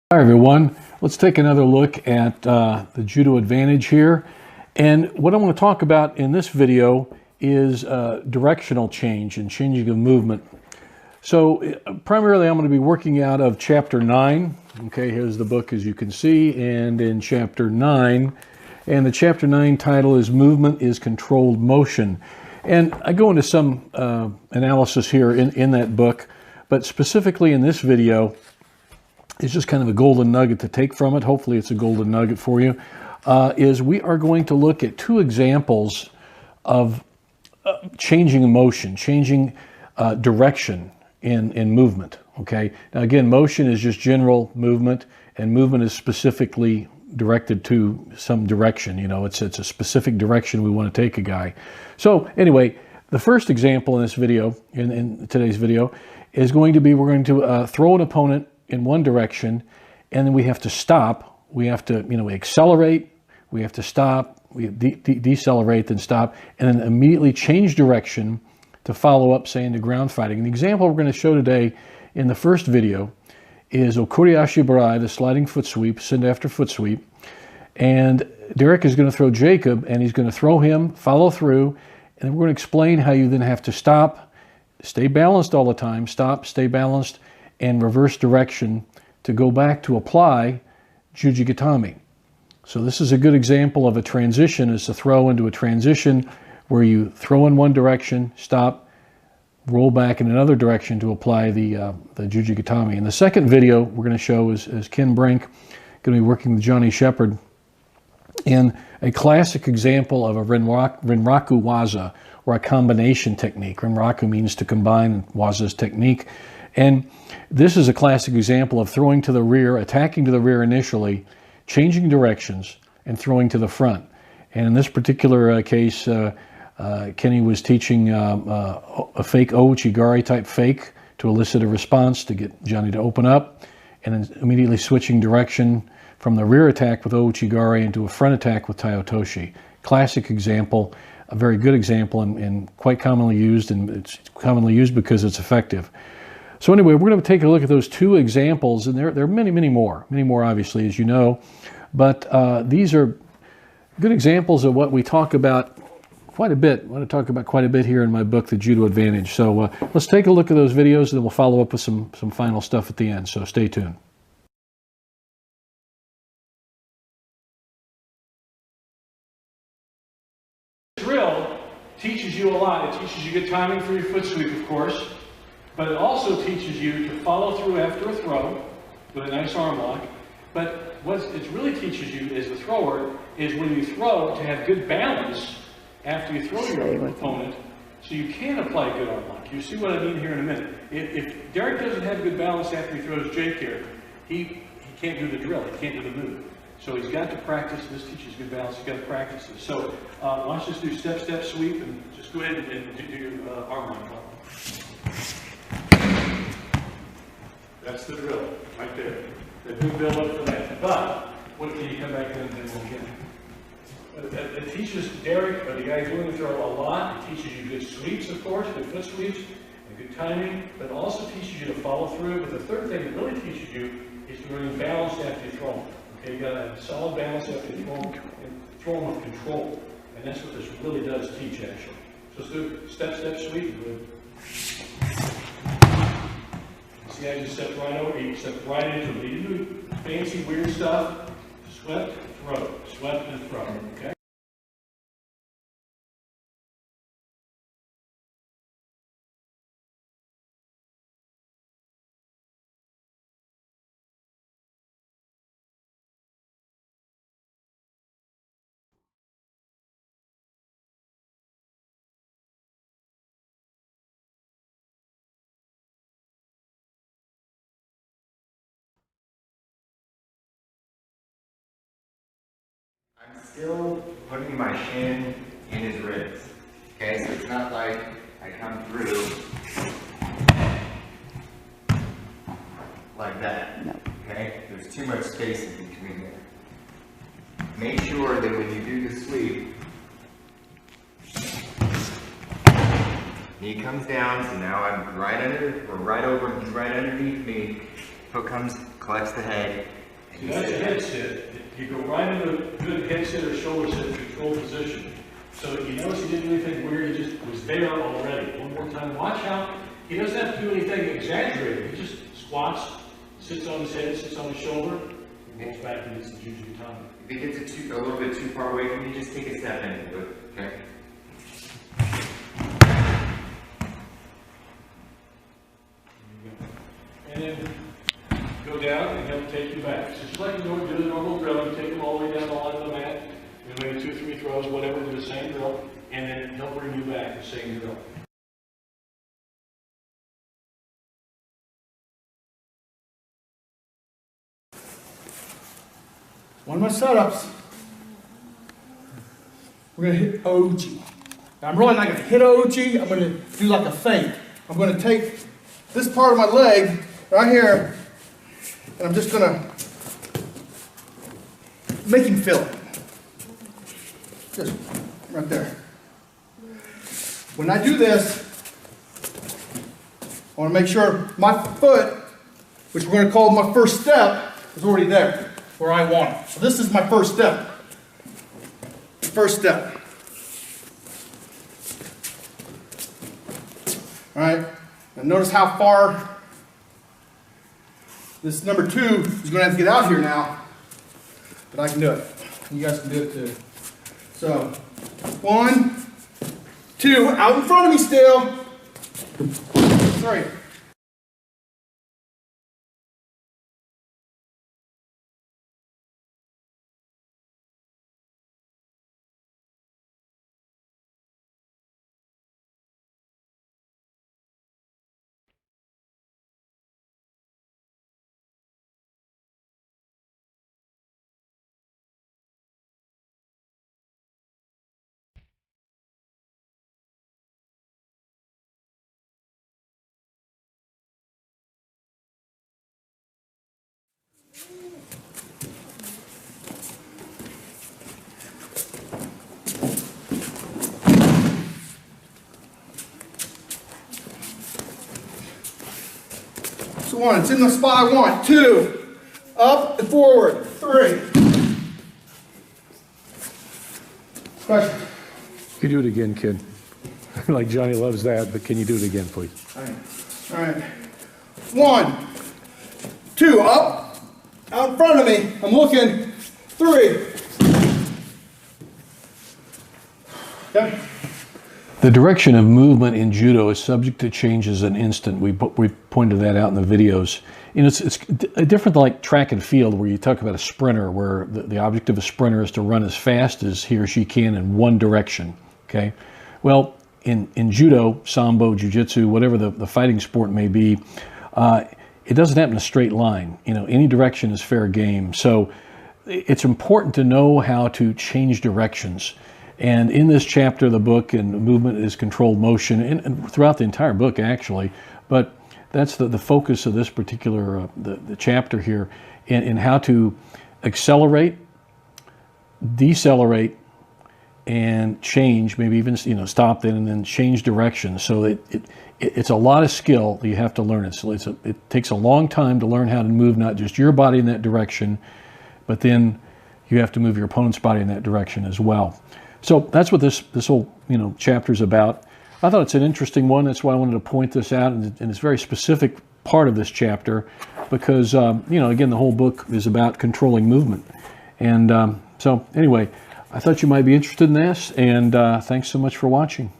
Hi everyone, let's take another look at the Judo Advantage here. And what I want to talk about in this video is directional change and changing of movement. So primarily I'm going to be working out of chapter 9. Okay, here's the book as you can see, and in chapter 9. And the chapter 9 title is Movement is Controlled Motion. And I go into some analysis here in that book, but specifically in this video, it's just kind of a golden nugget to take from it. Hopefully it's a golden nugget for you. Is we are going to look at two examples of changing motion, changing direction in movement. Okay. Now again, motion is just general movement, and movement is specifically directed to some direction. You know, it's a specific direction we want to take a guy. So anyway, the first example in this video, in today's video, is going to be we're going to throw an opponent in one direction, and then we have to stop. We have to, we accelerate, we have to stop, we decelerate, then stop, and then immediately change direction to follow up, say, into ground fighting. And the example we're going to show today in the first video is Okuriashi Barai, the sliding foot sweep, send after foot sweep. And Derek is going to throw Jacob, and he's going to throw him, follow through, and we're going to explain how you then have to stop, stay balanced all the time, stop, stay balanced, and reverse direction to go back to apply Jujigatami. So this is a good example of a transition, is to throw into a transition where you throw in one direction, stop, roll back in another direction to apply the Jujigatami. And the second video we're going to show is Ken Brink going to be working with Johnny Shepard in a classic example of a Renraku Waza, or a combination technique. Renraku means to combine, and Waza's technique. And this is a classic example of throwing to the rear, attacking to the rear initially, changing directions, and throwing to the front. And in this particular case, Kenny was teaching a fake Ouchigari type fake to elicit a response to get Johnny to open up, and then immediately switching direction from the rear attack with Ouchigari into a front attack with Taiotoshi. Classic example, a very good example, and quite commonly used, and it's commonly used because it's effective. So anyway, we're going to take a look at those two examples, and there are many more obviously, as you know, but these are good examples of what we talk about quite a bit. I want to talk about quite a bit here in my book, The Judo Advantage. So let's take a look at those videos, and then we'll follow up with some final stuff at the end, so stay tuned. Drill teaches you a lot. It teaches you good timing for your foot sweep, of course. But it also teaches you to follow through after a throw with a nice arm lock. But what it really teaches you as a thrower is when you throw to have good balance after you throw your opponent, so you can apply good arm lock. You see what I mean here in a minute. If Derek doesn't have good balance after he throws Jake here, he can't do the drill, he can't do the move. So he's got to practice. This teaches good balance, he's got to practice this. So watch this, do step, step, sweep, and just go ahead and do your arm lock. That's the drill, right there. The good build up for that. But, what can you come back in and do again? It teaches Derek, or the guy doing the throw, a lot. It teaches you good sweeps, of course, good foot sweeps, and good timing, but it also teaches you to follow through. But the third thing it really teaches you is to remain balanced after you throw them. Okay, you got to have solid balance after you throw them, and throw them with control. And that's what this really does teach, actually. So let's do step, step, sweep. Good. See, I just stepped right over, he stepped right into it. He didn't do fancy, weird stuff. Swept, throw, swept, and throw. Okay? I'm still putting my shin in his ribs. Okay, so it's not like I come through like that. No. Okay, there's too much space in between there. Make sure that when you do the sweep, knee comes down, so now I'm right under, or right over, he's right underneath me. Foot comes collects the head. See, that's a head sit. You go right into a good head sit or shoulder sit control position. So you notice he didn't do anything weird, he just was there already. One more time, watch out. He doesn't have to do anything exaggerated. He just squats, sits on his head, sits on his shoulder, and goes back and gets the jujitsu time. If he gets it a little bit too far away from you, just take a step in and do it, okay? And then go down and he'll take you back. So just like you do the normal drill, you take him all the way down the line of the mat, and maybe 2 or 3 throws, whatever, do the same drill, and then he'll bring you back the same drill. One of my setups, we're going to hit OG. Now, I'm really not going to hit OG, I'm going to do like a feint. I'm going to take this part of my leg right here, and I'm just going to make him feel it. Just right there. When I do this, I want to make sure my foot, which we're going to call my first step, is already there, where I want it. So this is my first step. First step. All right, and notice how far this number 2 is going to have to get out here now, but I can do it. You guys can do it too. So, 1, 2, out in front of me still. 3. So 1, it's in the spot I want. 2, up and forward. 3. Question. You do it again, kid. Like Johnny loves that, but can you do it again, please? All right. 1, 2, up, out in front of me. I'm looking. 3. Okay. The direction of movement in judo is subject to changes in an instant. We pointed that out in the videos. You know, it's different like track and field, where you talk about a sprinter, where the object of a sprinter is to run as fast as he or she can in one direction. Okay. Well, in judo, sambo, jiu-jitsu, whatever the fighting sport may be, it doesn't happen in a straight line. You know, any direction is fair game. So it's important to know how to change directions. And in this chapter of the book, and movement is controlled motion, and throughout the entire book actually, but that's the focus of this particular the chapter here, in how to accelerate, decelerate, and change, maybe even stop then and then change direction. So it's a lot of skill that you have to learn. It takes a long time to learn how to move not just your body in that direction, but then you have to move your opponent's body in that direction as well. So that's what this whole chapter is about. I thought it's an interesting one. That's why I wanted to point this out, and it's a very specific part of this chapter, because again, the whole book is about controlling movement. And so anyway, I thought you might be interested in this, and thanks so much for watching.